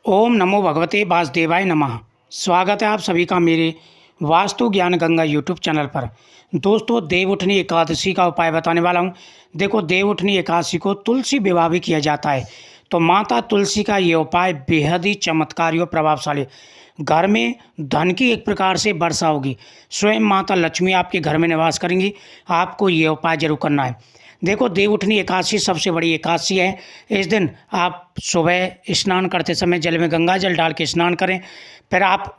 ओम नमो भगवते वासुदेवाय नमः। स्वागत है आप सभी का मेरे वास्तु ज्ञान गंगा यूट्यूब चैनल पर। दोस्तों, देवउठनी एकादशी का उपाय बताने वाला हूँ। देखो, देवउठनी एकादशी को तुलसी विवाह भी किया जाता है। तो माता तुलसी का ये उपाय बेहद ही चमत्कारी और प्रभावशाली। घर में धन की एक प्रकार से वर्षा होगी। स्वयं माता लक्ष्मी आपके घर में निवास करेंगी। आपको ये उपाय जरूर करना है। देखो, देवउठनी एकादशी सबसे बड़ी एकादशी है। इस दिन आप सुबह स्नान करते समय जल में गंगा जल डाल के स्नान करें। फिर आप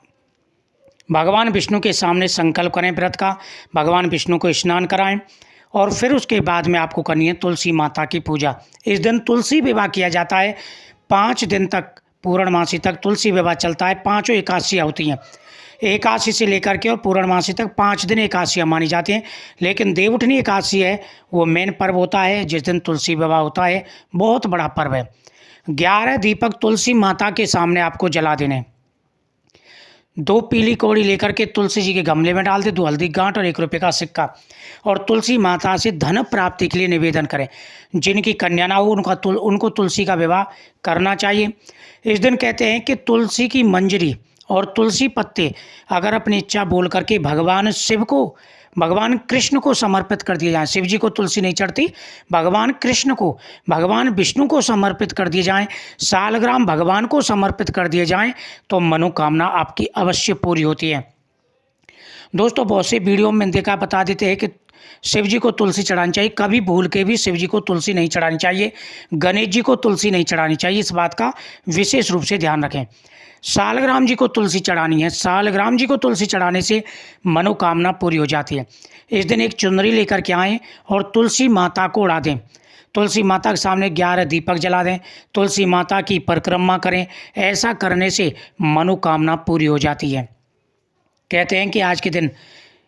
भगवान विष्णु के सामने संकल्प करें व्रत का, भगवान विष्णु को स्नान कराएं और फिर उसके बाद में आपको करनी है तुलसी माता की पूजा। इस दिन तुलसी विवाह किया जाता है। 5 दिन तक, पूर्णमासी तक तुलसी विवाह चलता है। 5 एकादशियाँ होती हैं। एकादशी से लेकर के और पूर्णमासी तक 5 दिन एकादशियाँ मानी जाती हैं। लेकिन देवउठनी एकादशी है, वो मेन पर्व होता है जिस दिन तुलसी विवाह होता है। बहुत बड़ा पर्व है। 11 दीपक तुलसी माता के सामने आपको जला देने। 2 पीली कौड़ी लेकर के तुलसी जी के गमले में डाल दे, 2 हल्दी गांठ और 1 रुपये का सिक्का, और तुलसी माता से धन प्राप्ति के लिए निवेदन करें। जिनकी कन्या ना हो उनको तुलसी का विवाह करना चाहिए। इस दिन कहते हैं कि तुलसी की मंजरी और तुलसी पत्ते अगर अपनी इच्छा बोल करके भगवान शिव को, भगवान कृष्ण को समर्पित कर दिए जाएं। शिव जी को तुलसी नहीं चढ़ती, भगवान कृष्ण को, भगवान विष्णु को समर्पित कर दिए जाएं। सालग्राम भगवान को समर्पित कर दिए जाएं तो मनोकामना आपकी अवश्य पूरी होती है। दोस्तों, बहुत से वीडियो में देखा बता देते हैं कि शिव जी को तुलसी चढ़ानी चाहिए। कभी भूल के भी शिव जी को तुलसी नहीं चढ़ानी चाहिए। गणेश जी को तुलसी नहीं चढ़ानी चाहिए। इस बात का विशेष रूप से ध्यान रखें। सालग्राम जी को तुलसी चढ़ानी है। सालग्राम जी को तुलसी चढ़ाने से मनोकामना पूरी हो जाती है। इस दिन एक चुनरी लेकर के आएँ और तुलसी माता को उड़ा दें। तुलसी माता के सामने 11 दीपक जला दें। तुलसी माता की परिक्रमा करें। ऐसा करने से मनोकामना पूरी हो जाती है। कहते हैं कि आज के दिन,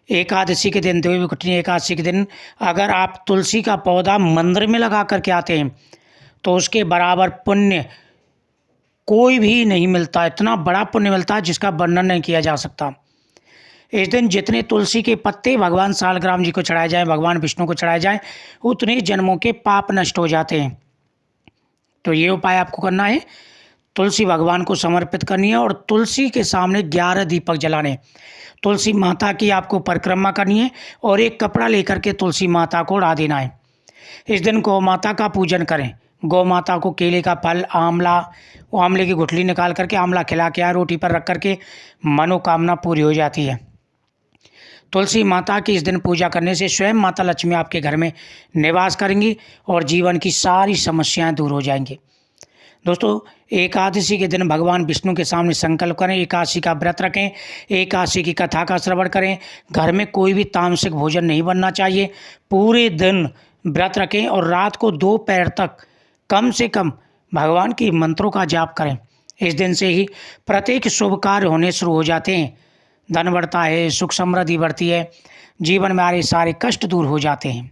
एकादशी के दिन, देवउठनी एकादशी के दिन अगर आप तुलसी का पौधा मंदिर में लगा करके आते हैं तो उसके बराबर पुण्य कोई भी नहीं मिलता। इतना बड़ा पुण्य मिलता है जिसका वर्णन नहीं किया जा सकता। इस दिन जितने तुलसी के पत्ते भगवान सालग्राम जी को चढ़ाए जाएं, भगवान विष्णु को चढ़ाए जाएं, उतने जन्मों के पाप नष्ट हो जाते हैं। तो ये उपाय आपको करना है। तुलसी भगवान को समर्पित करनी है और तुलसी के सामने 11 दीपक जलाने। तुलसी माता की आपको परिक्रमा करनी है और एक कपड़ा लेकर के तुलसी माता को उड़ा देना है। इस दिन गौ माता का पूजन करें। गौ माता को केले का फल, आंवले की गुठली निकाल करके आंवला खिला के आए, रोटी पर रख करके मनोकामना पूरी हो जाती है। तुलसी माता की इस दिन पूजा करने से स्वयं माता लक्ष्मी आपके घर में निवास करेंगी और जीवन की सारी समस्याएं दूर हो जाएंगी। दोस्तों, एकादशी के दिन भगवान विष्णु के सामने संकल्प करें, एकादशी का व्रत रखें, एकादशी की कथा का श्रवण करें। घर में कोई भी तामसिक भोजन नहीं बनना चाहिए। पूरे दिन व्रत रखें और रात को 2 पहर तक कम से कम भगवान के मंत्रों का जाप करें। इस दिन से ही प्रत्येक शुभ कार्य होने शुरू हो जाते हैं। धन बढ़ता है, सुख समृद्धि बढ़ती है, जीवन में आ रहे सारे कष्ट दूर हो जाते हैं।